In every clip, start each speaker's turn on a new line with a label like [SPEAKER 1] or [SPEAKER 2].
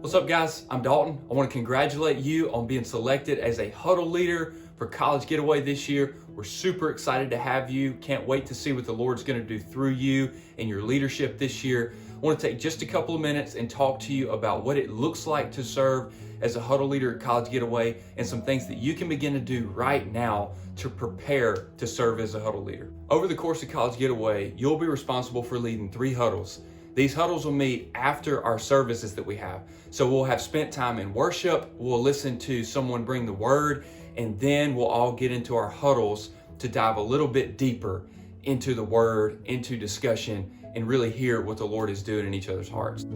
[SPEAKER 1] What's up, guys? I'm Dalton. I want to congratulate you on being selected as a Huddle Leader for College Getaway this year. We're super excited to have you. Can't wait to see what the Lord's going to do through you and your leadership this year. I want to take just a couple of minutes and talk to you about what it looks like to serve as a Huddle Leader at College Getaway and some things that you can begin to do right now to prepare to serve as a Huddle Leader. Over the course of College Getaway, you'll be responsible for leading 3 huddles. These huddles will meet after our services that we have. So we'll have spent time in worship, we'll listen to someone bring the word, and then we'll all get into our huddles to dive a little bit deeper into the word, into discussion, and really hear what the Lord is doing in each other's hearts.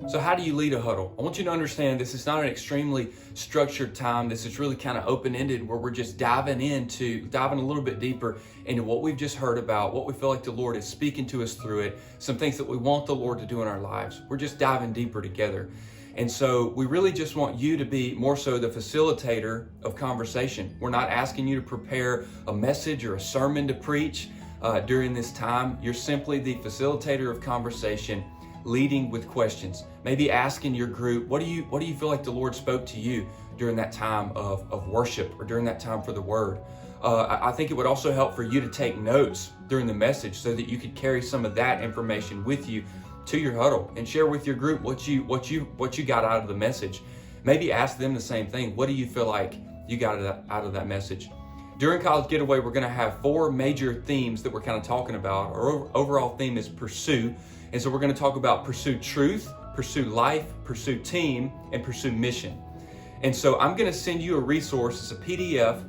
[SPEAKER 1] So how do you lead a huddle? I want you to understand this is not an extremely structured time. This is really kind of open-ended where we're just diving a little bit deeper into what we've just heard about, what we feel like the Lord is speaking to us through it, some things that we want the Lord to do in our lives. We're just diving deeper together. And so we really just want you to be more so the facilitator of conversation. We're not asking you to prepare a message or a sermon to preach during this time. You're simply the facilitator of conversation, leading with questions, maybe asking your group, what do you feel like the Lord spoke to you during that time of worship or during that time for the word? I think it would also help for you to take notes during the message so that you could carry some of that information with you to your huddle and share with your group what you got out of the message. Maybe ask them the same thing. What do you feel like you got out of that message? During College Getaway, we're going to have 4 major themes that we're kind of talking about. Our overall theme is pursue. And so we're going to talk about pursue truth, pursue life, pursue team, and pursue mission. And so I'm going to send you a resource. It's a PDF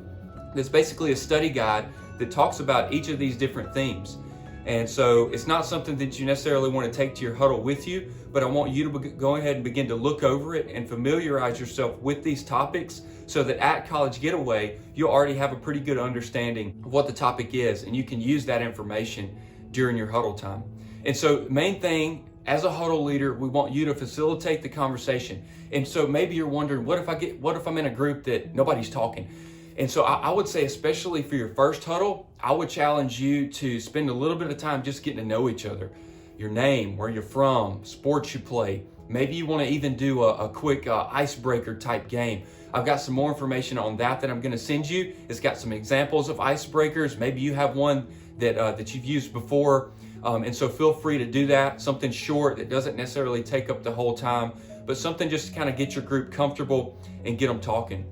[SPEAKER 1] that's basically a study guide that talks about each of these different themes. And so it's not something that you necessarily want to take to your huddle with you, but I want you to go ahead and begin to look over it and familiarize yourself with these topics so that at College Getaway, you'll already have a pretty good understanding of what the topic is, and you can use that information during your huddle time. And so the main thing, as a huddle leader, we want you to facilitate the conversation. And so maybe you're wondering, what if I'm in a group that nobody's talking? And so I would say, especially for your first huddle, I would challenge you to spend a little bit of time just getting to know each other. Your name, where you're from, sports you play. Maybe you want to even do a quick icebreaker type game. I've got some more information on that I'm going to send you. It's got some examples of icebreakers. Maybe you have one that you've used before. And so feel free to do that. Something short that doesn't necessarily take up the whole time, but something just to kind of get your group comfortable and get them talking.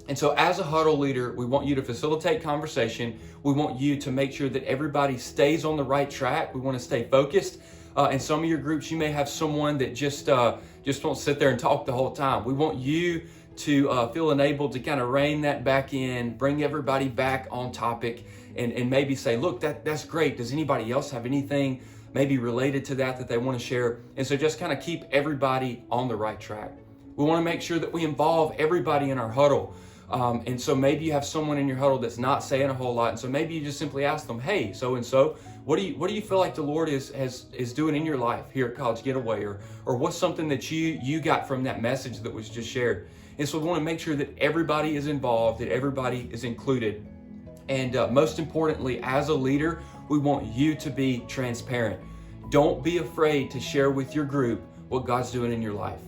[SPEAKER 1] And so as a huddle leader, we want you to facilitate conversation. We want you to make sure that everybody stays on the right track. We want to stay focused. In some of your groups, you may have someone that just won't sit there and talk the whole time. We want you to feel enabled to kind of rein that back in, bring everybody back on topic, and maybe say, look, that's great. Does anybody else have anything maybe related to that they want to share? And so just kind of keep everybody on the right track. We want to make sure that we involve everybody in our huddle. And so maybe you have someone in your huddle that's not saying a whole lot. And so maybe you just simply ask them, hey, so-and-so, what do you feel like the Lord is doing in your life here at College Getaway? Or what's something that you got from that message that was just shared? And so we want to make sure that everybody is involved, that everybody is included. And most importantly, as a leader, we want you to be transparent. Don't be afraid to share with your group what God's doing in your life.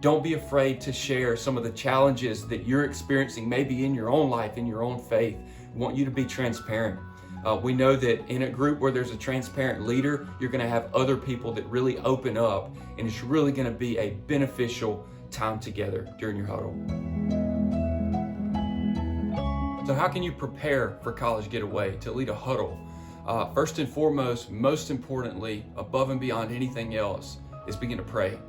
[SPEAKER 1] Don't be afraid to share some of the challenges that you're experiencing, maybe in your own life, in your own faith. We want you to be transparent. We know that in a group where there's a transparent leader, you're going to have other people that really open up, and it's really going to be a beneficial time together during your huddle. So how can you prepare for College Getaway to lead a huddle? First and foremost, most importantly, above and beyond anything else, is begin to pray.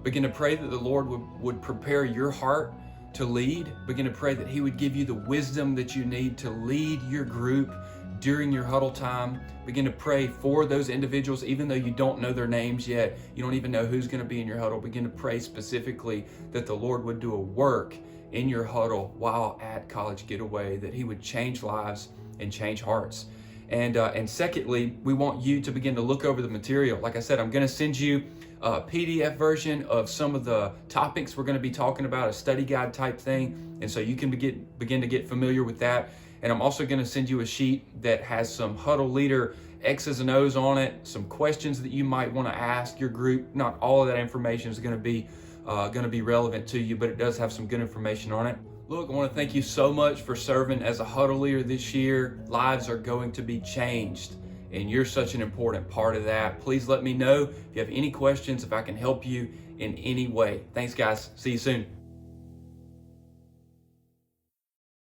[SPEAKER 1] Begin to pray that the Lord would prepare your heart to lead. Begin to pray that He would give you the wisdom that you need to lead your group during your huddle time. Begin to pray for those individuals, even though you don't know their names yet. You don't even know who's going to be in your huddle. Begin to pray specifically that the Lord would do a work in your huddle while at College Getaway, that He would change lives and change hearts. And secondly, we want you to begin to look over the material. Like I said, I'm going to send you a PDF version of some of the topics we're going to be talking about, a study guide type thing. And so you can begin to get familiar with that. And I'm also going to send you a sheet that has some Huddle Leader X's and O's on it, some questions that you might want to ask your group. Not all of that information is going to be relevant to you, but it does have some good information on it. Look, I want to thank you so much for serving as a huddle leader this year. Lives are going to be changed, and you're such an important part of that. Please let me know if you have any questions, if I can help you in any way. Thanks, guys. See you soon.